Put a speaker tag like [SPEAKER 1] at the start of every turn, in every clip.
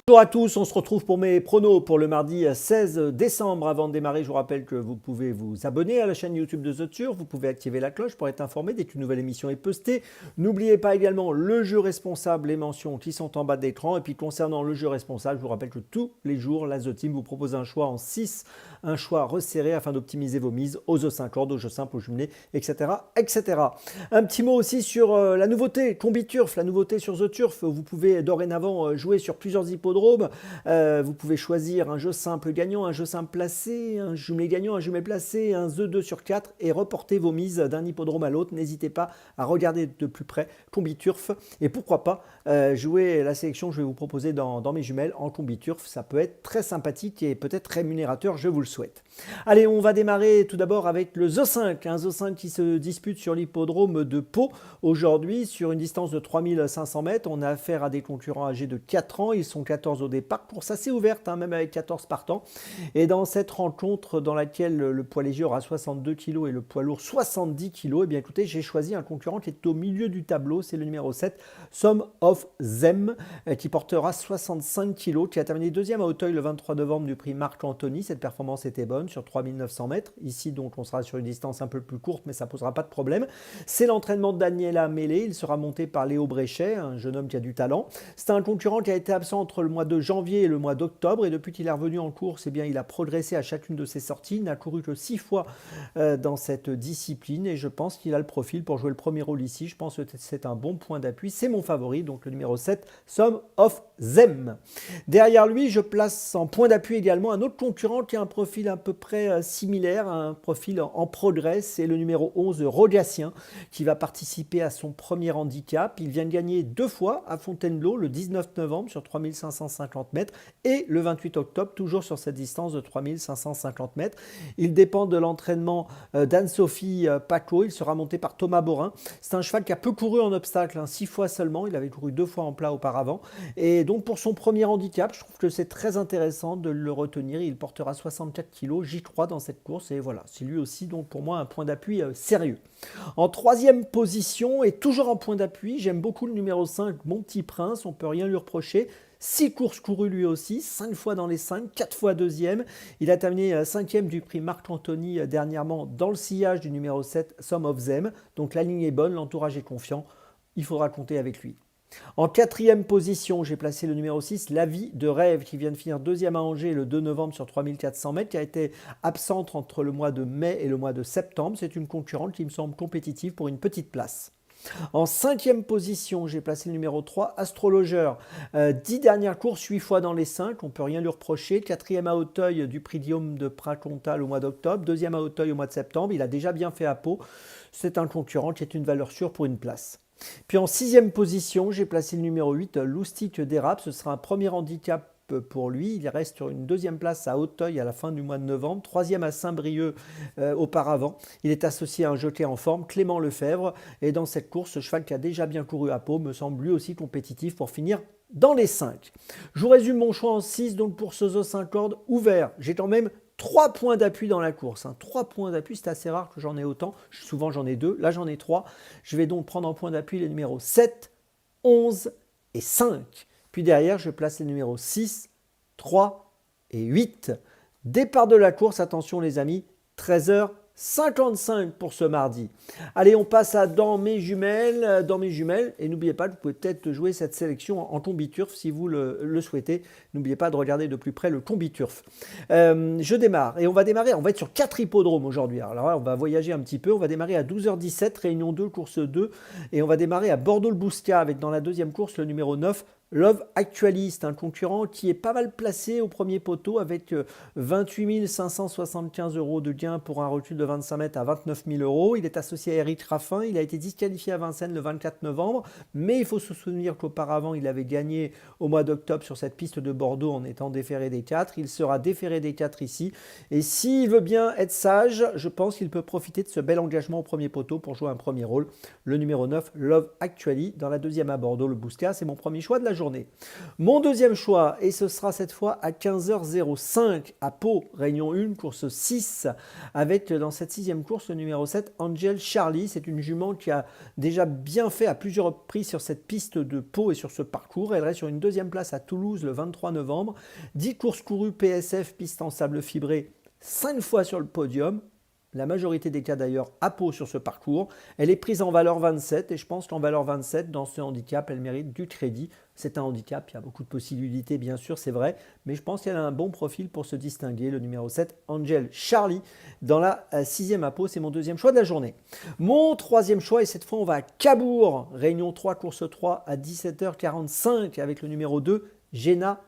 [SPEAKER 1] Bonjour à tous, on se retrouve pour mes pronos pour le mardi 16 décembre. Avant de démarrer, je vous rappelle que vous pouvez vous abonner à la chaîne YouTube de The Turf, vous pouvez activer la cloche pour être informé dès qu'une nouvelle émission est postée. N'oubliez pas également le jeu responsable, les mentions qui sont en bas de l'écran. Et puis concernant le jeu responsable, je vous rappelle que tous les jours, la The Team vous propose un choix en 6, un choix resserré afin d'optimiser vos mises aux jeux 5 cordes, aux jeux simples, aux jumelés, etc. etc. Un petit mot aussi sur la nouveauté, Combi Turf, la nouveauté sur The Turf. Vous pouvez dorénavant jouer sur plusieurs hippodromes. Vous pouvez choisir un jeu simple gagnant, un jeu simple placé, un jumelé gagnant, un jumelé placé, un The 2 sur 4 et reporter vos mises d'un hippodrome à l'autre. N'hésitez pas à regarder de plus près Combi Turf et pourquoi pas jouer la sélection que je vais vous proposer dans mes jumelles en Combi Turf. Ça peut être très sympathique et peut-être rémunérateur, je vous le souhaite. Allez, on va démarrer tout d'abord avec le The 5, un The 5 qui se dispute sur l'hippodrome de Pau. Aujourd'hui, sur une distance de 3500 mètres, on a affaire à des concurrents âgés de 4 ans. Ils sont 14 au départ, course assez ouverte, même avec 14 partants. Et dans cette rencontre dans laquelle le poids léger aura 62 kg et le poids lourd 70 kg, eh bien écoutez, j'ai choisi un concurrent qui est au milieu du tableau, c'est le numéro 7, Some of Them, qui portera 65 kg, qui a terminé deuxième à Auteuil le 23 novembre du prix Marc Anthony. Cette performance était bonne sur 3900 mètres. Ici, donc, on sera sur une distance un peu plus courte, mais ça ne posera pas de problème. C'est l'entraînement de Daniela Mélé. Il sera monté par Léo Bréchet, un jeune homme qui a du talent. C'est un concurrent qui a été absent entre le mois de janvier et le mois d'octobre. Et depuis qu'il est revenu en course, eh bien, il a progressé à chacune de ses sorties. Il n'a couru que 6 fois dans cette discipline. Et je pense qu'il a le profil pour jouer le premier rôle ici. Je pense que c'est un bon point d'appui. C'est mon favori, donc le numéro 7, Some of Them. Derrière lui, je place en point d'appui également un autre concurrent qui a un profil à peu près similaire, un profil en progrès. C'est le numéro 11, Rogatien, qui va participer à son premier handicap. Il vient de gagner 2 fois à Fontainebleau, le 19 novembre sur 3550 mètres et le 28 octobre, toujours sur cette distance de 3550 mètres. Il dépend de l'entraînement d'Anne-Sophie Paco. Il sera monté par Thomas Borin. C'est un cheval qui a peu couru en obstacle, 6 fois seulement. Il avait couru 2 fois en plat auparavant. Et donc pour son premier handicap, je trouve que c'est très intéressant de le retenir. Il portera 64 kg. J'y crois dans cette course. Et voilà, c'est lui aussi donc pour moi un point d'appui sérieux. En troisième position et toujours en point d'appui, j'aime beaucoup le numéro 5, Mon Petit Prince. On ne peut rien lui reprocher. 6 courses courues lui aussi, 5 fois dans les 5, 4 fois deuxième. Il a terminé 5e du prix Marc Anthony dernièrement dans le sillage du numéro 7, Some of Them. Donc la ligne est bonne, l'entourage est confiant. Il faudra compter avec lui. En quatrième position, j'ai placé le numéro 6, La Vie de Rêve, qui vient de finir deuxième à Angers le 2 novembre sur 3400 mètres, qui a été absente entre le mois de mai et le mois de septembre. C'est une concurrente qui me semble compétitive pour une petite place. En cinquième position, j'ai placé le numéro 3, Astrologeur. 10 dernières courses, 8 fois dans les 5, on ne peut rien lui reprocher. Quatrième à Auteuil du prix Guillaume de Prat-Comtal au mois d'octobre. Deuxième à Auteuil au mois de septembre. Il a déjà bien fait à Pau. C'est un concurrent qui est une valeur sûre pour une place. Puis en sixième position, j'ai placé le numéro 8, Loustic d'Érable. Ce sera un premier handicap pour lui. Il reste sur une deuxième place à Auteuil à la fin du mois de novembre, troisième à Saint-Brieuc auparavant. Il est associé à un jockey en forme, Clément Lefebvre. Et dans cette course, ce cheval qui a déjà bien couru à Pau me semble lui aussi compétitif pour finir dans les 5. Je vous résume mon choix en 6, donc pour ce The 5 cordes ouvert. J'ai quand même 3 points d'appui dans la course. 3 points d'appui, c'est assez rare que j'en ai autant. Souvent j'en ai 2, là j'en ai 3. Je vais donc prendre en point d'appui les numéros 7, 11 et 5. Puis derrière, je place les numéros 6, 3 et 8. Départ de la course, attention les amis, 13h55 pour ce mardi. Allez, on passe à dans mes jumelles. Et n'oubliez pas que vous pouvez peut-être jouer cette sélection en Combi Turf si vous le souhaitez. N'oubliez pas de regarder de plus près le Combi Turf. Je démarre et on va être sur 4 hippodromes aujourd'hui. Alors là, on va voyager un petit peu. On va démarrer à 12h17, Réunion 2, course 2. Et on va démarrer à Bordeaux-le-Bouscat avec dans la deuxième course le numéro 9, Love Actually, un concurrent qui est pas mal placé au premier poteau avec 28 575 € de gain pour un recul de 25 mètres à 29 000 €. Il est associé à Eric Raffin. Il a été disqualifié à Vincennes le 24 novembre. Mais il faut se souvenir qu'auparavant, il avait gagné au mois d'octobre sur cette piste de Bordeaux en étant déféré des 4. Il sera déféré des 4 ici. Et s'il veut bien être sage, je pense qu'il peut profiter de ce bel engagement au premier poteau pour jouer un premier rôle. Le numéro 9, Love Actually, dans la deuxième à Bordeaux, le Bouscat. C'est mon premier choix de la journée. journée. Mon deuxième choix, et ce sera cette fois à 15h05 à Pau, Réunion 1, course 6, avec dans cette sixième course le numéro 7, Angel Charlie. C'est une jument qui a déjà bien fait à plusieurs reprises sur cette piste de Pau et sur ce parcours. Elle reste sur une deuxième place à Toulouse le 23 novembre. 10 courses courues PSF, piste en sable fibré, 5 fois sur le podium. La majorité des cas d'ailleurs à Pau sur ce parcours. Elle est prise en valeur 27 et je pense qu'en valeur 27, dans ce handicap, elle mérite du crédit. C'est un handicap, il y a beaucoup de possibilités bien sûr, c'est vrai, mais je pense qu'elle a un bon profil pour se distinguer. Le numéro 7, Angel Charlie, dans la sixième à Pau, c'est mon deuxième choix de la journée. Mon troisième choix, et cette fois on va à Cabourg, Réunion 3, course 3 à 17h45 avec le numéro 2, Géna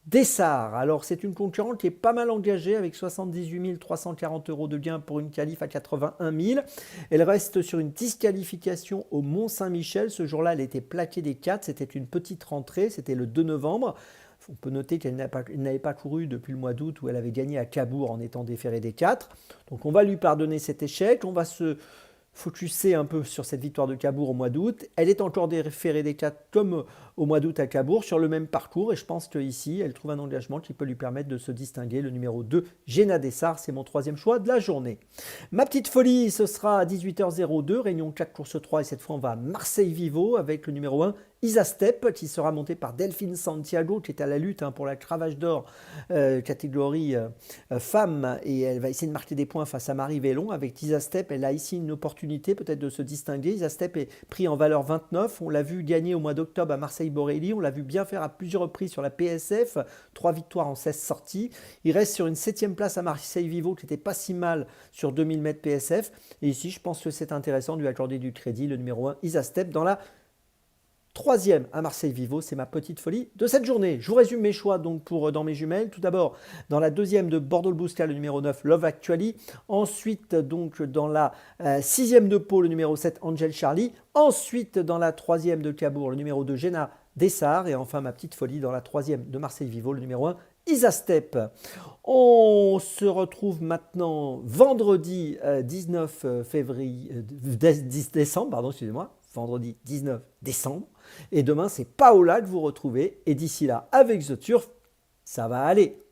[SPEAKER 1] Dessart. Alors c'est une concurrente qui est pas mal engagée avec 78 340 € de gain pour une qualif à 81 000. Elle reste sur une disqualification au Mont-Saint-Michel. Ce jour-là, elle était plaquée des 4. C'était une petite rentrée, c'était le 2 novembre. On peut noter qu'elle n'avait pas couru depuis le mois d'août où elle avait gagné à Cabourg en étant déférée des 4. Donc on va lui pardonner cet échec. On va se focuser un peu sur cette victoire de Cabourg au mois d'août. Elle est encore déférée des 4 comme au mois d'août à Cabourg sur le même parcours et je pense qu'ici elle trouve un engagement qui peut lui permettre de se distinguer. Le numéro 2, Géna Dessart, c'est mon troisième choix de la journée. Ma petite folie, ce sera à 18h02, Réunion 4, course 3 et cette fois on va à Marseille-Vivo avec le numéro 1, Isastep, qui sera monté par Delphine Santiago, qui est à la lutte pour la cravache d'or catégorie femme, et elle va essayer de marquer des points face à Marie Vélon. Avec Isastep, elle a ici une opportunité peut-être de se distinguer. Isastep est pris en valeur 29, on l'a vu gagner au mois d'octobre à Marseille-Borelli, on l'a vu bien faire à plusieurs reprises sur la PSF, 3 victoires en 16 sorties. Il reste sur une 7e place à Marseille-Vivo, qui n'était pas si mal sur 2000 mètres PSF, et ici je pense que c'est intéressant de lui accorder du crédit. Le numéro 1, Isastep, dans la troisième à Marseille-Vivo, c'est ma petite folie de cette journée. Je vous résume mes choix donc dans mes jumelles. Tout d'abord, dans la deuxième de Bordeaux-le-Bouscat, le numéro 9, Love Actually. Ensuite, donc dans la sixième de Pau, le numéro 7, Angel Charlie. Ensuite, dans la troisième de Cabourg, le numéro 2, Géna Dessart. Et enfin, ma petite folie dans la troisième de Marseille-Vivo, le numéro 1, Isastep. On se retrouve maintenant vendredi 19 décembre, vendredi 19 décembre. Et demain, c'est Paola que vous retrouvez. Et d'ici là, avec The Turf, ça va aller.